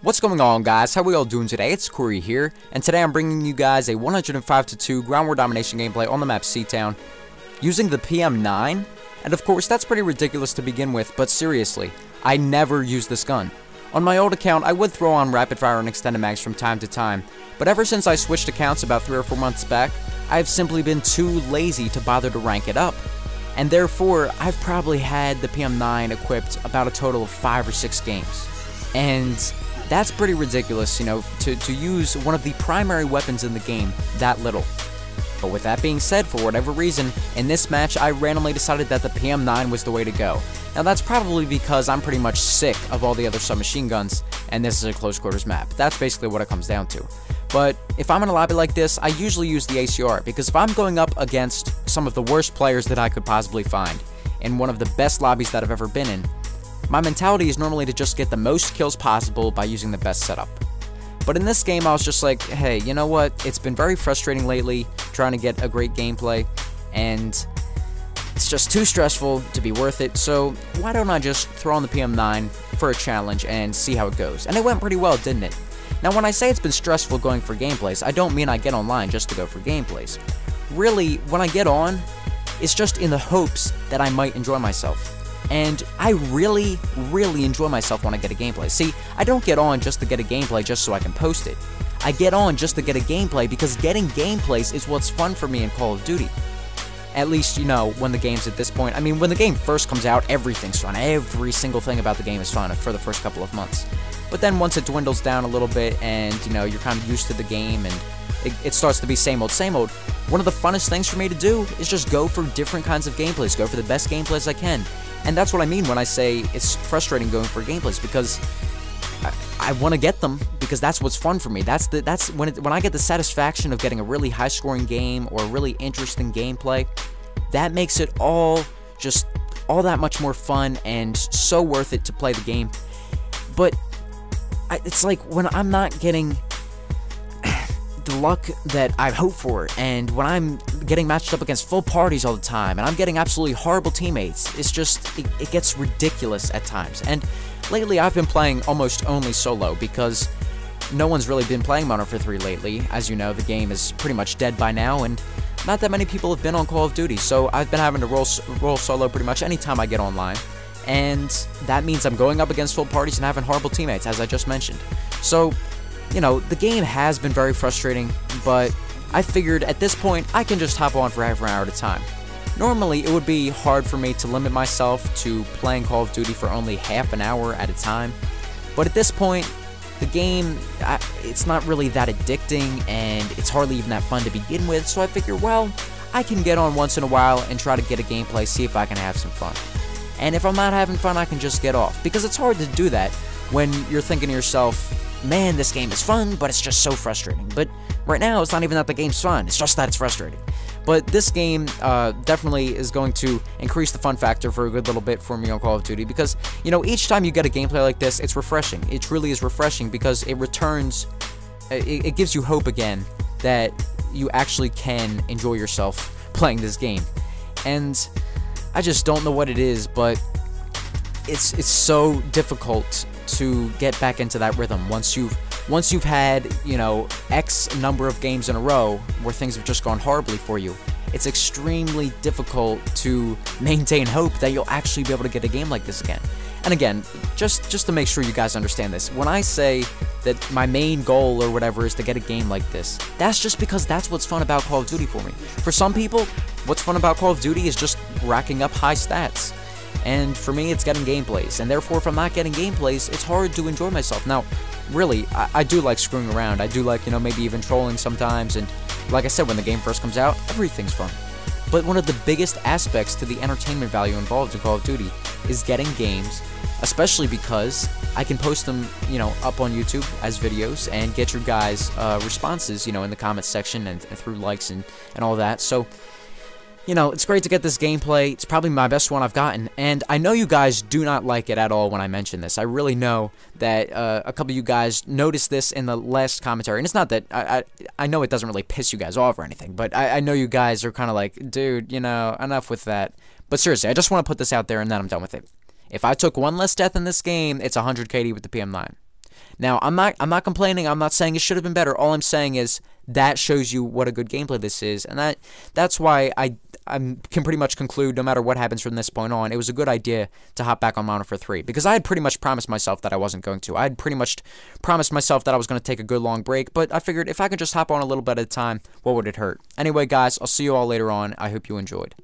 What's going on, guys? How we all doing today? It's Corey here, and today I'm bringing you guys a 105-2 ground war domination gameplay on the map C-Town using the PM-9, and of course that's pretty ridiculous to begin with, but seriously, I never use this gun. On my old account, I would throw on rapid fire and extended mags from time to time, but ever since I switched accounts about 3 or 4 months back, I've simply been too lazy to bother to rank it up. And therefore, I've probably had the PM-9 equipped about a total of 5 or 6 games. And that's pretty ridiculous, you know, to use one of the primary weapons in the game that little. But with that being said, for whatever reason, in this match I randomly decided that the PM-9 was the way to go. Now that's probably because I'm pretty much sick of all the other submachine guns, and this is a close quarters map. That's basically what it comes down to. But if I'm in a lobby like this, I usually use the ACR, because if I'm going up against some of the worst players that I could possibly find, in one of the best lobbies that I've ever been in, my mentality is normally to just get the most kills possible by using the best setup. But in this game, I was just like, hey, you know what? It's been very frustrating lately trying to get a great gameplay, and it's just too stressful to be worth it, so why don't I just throw on the PM-9 for a challenge and see how it goes? And it went pretty well, didn't it? Now, when I say it's been stressful going for gameplays, I don't mean I get online just to go for gameplays. Really, when I get on, it's just in the hopes that I might enjoy myself. And I really enjoy myself when I get a gameplay. See, I don't get on just to get a gameplay just so I can post it. I get on just to get a gameplay because getting gameplays is what's fun for me in Call of Duty. At least, you know, when the game's at this point. I mean, when the game first comes out, everything's fun. Every single thing about the game is fun for the first couple of months. But then once it dwindles down a little bit and, you know, you're kind of used to the game and it starts to be same old, one of the funnest things for me to do is just go for different kinds of gameplays, go for the best gameplays I can. And that's what I mean when I say it's frustrating going for gameplays, because I want to get them because that's what's fun for me. That's when I get the satisfaction of getting a really high-scoring game or a really interesting gameplay, that makes it all that much more fun and so worth it to play the game. But it's like when I'm not getting the luck that I hope for, and when I'm getting matched up against full parties all the time, and I'm getting absolutely horrible teammates, it's just, it gets ridiculous at times. And lately I've been playing almost only solo, because no one's really been playing Modern Warfare 3 lately. As you know, the game is pretty much dead by now, and not that many people have been on Call of Duty, so I've been having to roll solo pretty much anytime I get online. And that means I'm going up against full parties and having horrible teammates, as I just mentioned. So, you know, the game has been very frustrating, but I figured at this point I can just hop on for half an hour at a time. Normally, it would be hard for me to limit myself to playing Call of Duty for only half an hour at a time, but at this point, the game, it's not really that addicting, and it's hardly even that fun to begin with, so I figure, well, I can get on once in a while and try to get a gameplay, see if I can have some fun. And if I'm not having fun, I can just get off, because it's hard to do that when you're thinking to yourself, man, this game is fun, but it's just so frustrating. But right now, it's not even that the game's fun, it's just that it's frustrating. But this game definitely is going to increase the fun factor for a good little bit for me on Call of Duty, because, you know, each time you get a gameplay like this, it's refreshing. It truly is refreshing, because it returns, it gives you hope again that you actually can enjoy yourself playing this game. And I just don't know what it is, but it's so difficult to get back into that rhythm once you've had, you know, X number of games in a row where things have just gone horribly for you. It's extremely difficult to maintain hope that you'll actually be able to get a game like this again. And again, just to make sure you guys understand this, when I say that my main goal or whatever is to get a game like this, that's just because that's what's fun about Call of Duty for me. For some people, what's fun about Call of Duty is just racking up high stats. And for me, it's getting gameplays, and therefore if I'm not getting gameplays, it's hard to enjoy myself. Now, really, I do like screwing around. I do like, you know, maybe even trolling sometimes, and like I said, when the game first comes out, everything's fun. But one of the biggest aspects to the entertainment value involved in Call of Duty is getting games, especially because I can post them, you know, up on YouTube as videos and get your guys' responses, you know, in the comments section and through likes and all that. So, you know, it's great to get this gameplay. It's probably my best one I've gotten, and I know you guys do not like it at all when I mention this. I really know that a couple of you guys noticed this in the last commentary, and it's not that I know it doesn't really piss you guys off or anything, but I know you guys are kind of like, dude, you know, enough with that. But seriously, I just want to put this out there, and then I'm done with it. If I took one less death in this game, it's 100 KD with the PM-9. Now, I'm not complaining. I'm not saying it should have been better. All I'm saying is that shows you what a good gameplay this is, and that's why I can pretty much conclude, no matter what happens from this point on, it was a good idea to hop back on Modern Warfare 3, because I had pretty much promised myself that I wasn't going to. I had pretty much promised myself that I was going to take a good long break, but I figured if I could just hop on a little bit at a time, what would it hurt? Anyway, guys, I'll see you all later on. I hope you enjoyed.